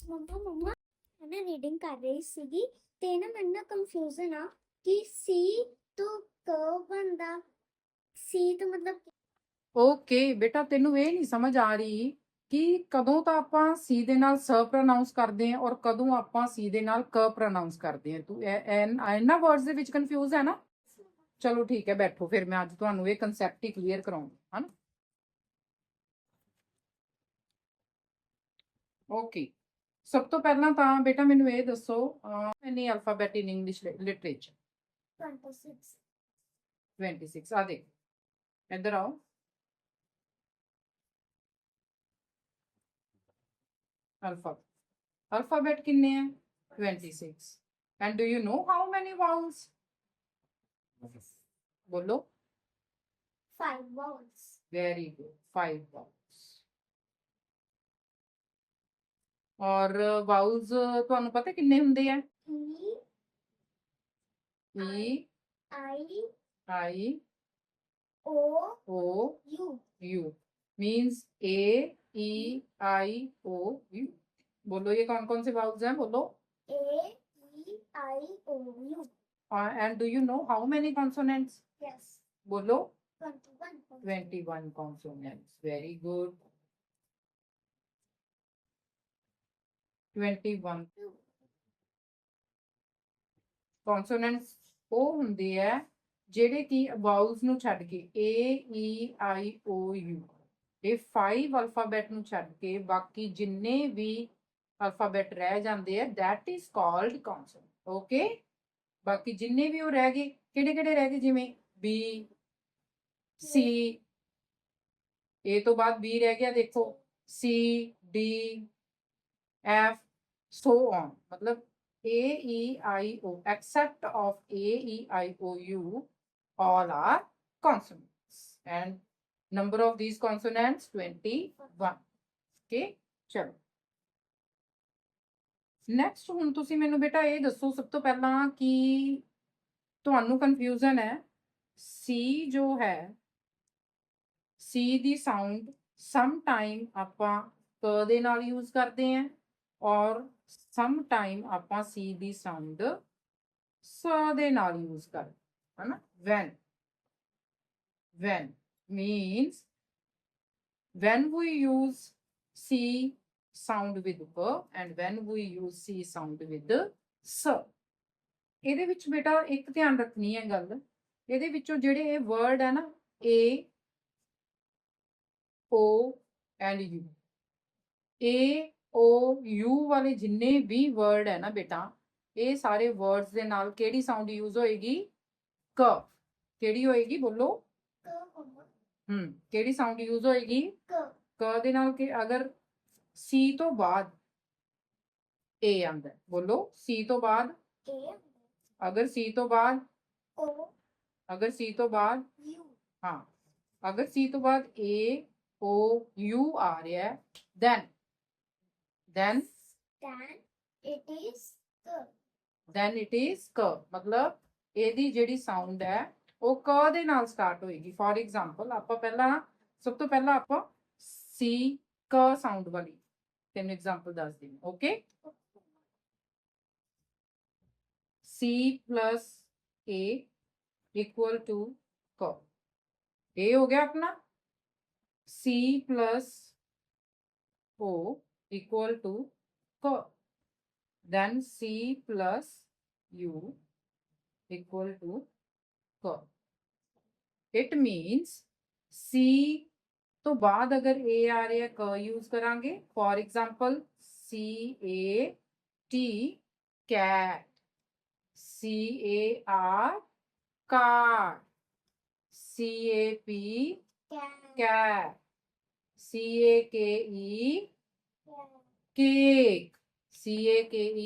ਮੰਮਾ ਮੈਂ ਰੀਡਿੰਗ ਕਰ ਰਹੀ ਸੀਗੀ ਤੇ ਨਾ ਮੈਨੂੰ ਨਾ ਕੰਫਿਊਜ਼ਨ ਆ ਕਿ ਸੀ ਤੋਂ ਕ ਬਣਦਾ ਸੀ ਤੋਂ ਮਤਲਬ ਓਕੇ ਬੇਟਾ, ਤੈਨੂੰ ਇਹ ਨਹੀਂ ਸਮਝ ਆ ਰਹੀ ਕਿ ਕਦੋਂ ਤਾਂ ਆਪਾਂ ਸੀ ਦੇ ਨਾਲ ਸ ਪ੍ਰੋਨਾਂਸ ਕਰਦੇ ਹਾਂ ਔਰ ਕਦੋਂ ਆਪਾਂ ਸੀ ਦੇ ਨਾਲ ਕ ਪ੍ਰੋਨਾਂਸ ਕਰਦੇ ਹਾਂ। ਤੂੰ ਇਹਨਾਂ ਵਰਡਸ ਦੇ ਵਿੱਚ ਕਨਫਿਊਜ਼ ਹੈ ਨਾ? ਚਲੋ ਠੀਕ ਹੈ, ਬੈਠੋ ਫਿਰ ਮੈਂ ਅੱਜ ਤੁਹਾਨੂੰ ਇਹ ਕਨਸੈਪਟ ਹੀ ਕਲੀਅਰ ਕਰਾਉਂਗੀ, ਹਨ? ਓਕੇ, ਸਭ ਤੋਂ ਪਹਿਲਾਂ ਤਾਂ ਬੇਟਾ ਮੈਨੂੰ ਇਹ ਦੱਸੋ ਐਨੀ ਅਲਫਾਬੈਟ ਇਨ ਇੰਗਲਿਸ਼ ਲਿਟਰੇਚਰ? 26 26। ਆ ਦੇਖ, ਇੱਧਰ ਆਓ। alphabet ਕਿੰਨੇ ਹੈ? 26। and do you know how many vowels? ਬੋਲੋ। 5 vowels very good, 5 vowels। ਔਰ vowels ਤੁਹਾਨੂੰ ਪਤਾ ਕਿੰਨੇ ਹੁੰਦੇ ਆ? E E I O O U U means A E I O U। बोलो ये कौन कौन से vowels हैं? बोलो। A E I O U and do you know how many consonants? yes बोलो। 21 21 consonants, very good। 21 consonants ਉਹ ਹੁੰਦੇ ਆ ਜਿਹੜੇ ਕਿ ਵਾਊਲਸ ਨੂੰ ਛੱਡ ਕੇ A E I O U ਇਹ 5 ਅਲਫਾਬੈਟ ਨੂੰ ਛੱਡ ਕੇ ਬਾਕੀ ਜਿੰਨੇ ਵੀ ਅਲਫਾਬੈਟ ਰਹਿ ਜਾਂਦੇ ਆ that is called consonant। Okay, ਬਾਕੀ ਜਿੰਨੇ ਵੀ ਉਹ ਰਹਿ ਗਏ, ਕਿਹੜੇ ਕਿਹੜੇ ਰਹਿ ਗਏ? ਜਿਵੇਂ B C, A ਤੋਂ ਬਾਅਦ B ਰਹਿ ਗਿਆ, ਦੇਖੋ C D F so on। मतलब A E I O except of A E I O U all are consonants and number of these consonants 21। okay, ਚਲੋ ਨੈਕਸਟ ਹੁਣ ਤੁਸੀਂ ਮੈਨੂੰ ਬੇਟਾ ਇਹ ਦੱਸੋ ਸਭ ਤੋਂ ਪਹਿਲਾਂ ਕਿ ਤੁਹਾਨੂੰ ਕਨਫਿਊਜ਼ਨ ਹੈ ਸੀ ਜੋ ਹੈ ਸੀ ਦੀ ਸਾਊਂਡ ਸਮ ਟਾਈਮ ਆਪਾਂ ਕ ਦੇ ਨਾਲ ਯੂਜ਼ ਕਰਦੇ ਆਂ ਔਰ ਸਮ ਟਾਈਮ ਆਪਾਂ ਸੀ ਦੀ ਸਾਊਂਡ ਸ ਦੇ ਨਾਲ ਯੂਜ਼ ਕਰਦੇ ਹੈ ਨਾ। when means when we use C sound with K and when we use C sound with S। ਇਹਦੇ ਵਿੱਚ ਬੇਟਾ ਇੱਕ ਧਿਆਨ ਰੱਖਣੀ ਹੈ ਗੱਲ, ਇਹਦੇ ਵਿੱਚੋਂ ਜਿਹੜੇ ਇਹ ਵਰਡ ਹੈ ਨਾ A O and U, A O U ਵਾਲੇ ਜਿੰਨੇ ਵੀ ਵਰਡ ਹੈ ਨਾ ਬੇਟਾ, ਇਹ ਸਾਰੇ ਵਰਡਸ ਦੇ ਨਾਲ ਕਿਹੜੀ ਸਾਊਂਡ ਯੂਜ਼ ਹੋਏਗੀ? ਕ। ਕਿਹੜੀ ਹੋਏਗੀ? ਬੋਲੋ। ਕਿਹੜੀ ਸਾਊਂਡ ਯੂਜ਼ ਹੋਏਗੀ? ਕ ਦੇ ਨਾਲ। ਕਿ ਅਗਰ ਸੀ ਤੋਂ ਬਾਅਦ A ਆਂਦਾ, ਬੋਲੋ ਸੀ ਤੋਂ ਬਾਅਦ ਅਗਰ ਸੀ ਤੋਂ ਬਾਅਦ ਅਗਰ ਸੀ ਤੋਂ ਬਾਅਦ ਹਾਂ ਅਗਰ ਸੀ ਤੋਂ ਬਾਅਦ A O U ਆ ਰਿਹਾ ਹੈ then it is ਕ। ਮਤਲਬ ਇਹਦੀ ਜਿਹੜੀ ਸਾਊਂਡ ਹੈ ਉਹ ਕ ਦੇ ਨਾਲ ਸਟਾਰਟ ਹੋਏਗੀ। ਫॉर ਐਗਜ਼ਾਮਪਲ ਆਪਾਂ ਸਭ ਤੋਂ ਪਹਿਲਾਂ ਆਪਾਂ ਸੀ ਕ ਸਾਊਂਡ ਵਾਲੀ ਤੈਨੂੰ ਐਗਜ਼ਾਮਪਲ ਦੱਸ ਦਿੰਦੀ। Okay, C plus A equal to क। A हो गया अपना। C plus O equal to क। then C plus U equal to क। it means C ਤੋਂ ਬਾਅਦ ਅਗਰ A ਆ ਰਿਹਾ ਕ ਯੂਜ਼ ਕਰਾਂਗੇ। For example C A T cat, C A R car, C A P cat, C A K E cake, C A K E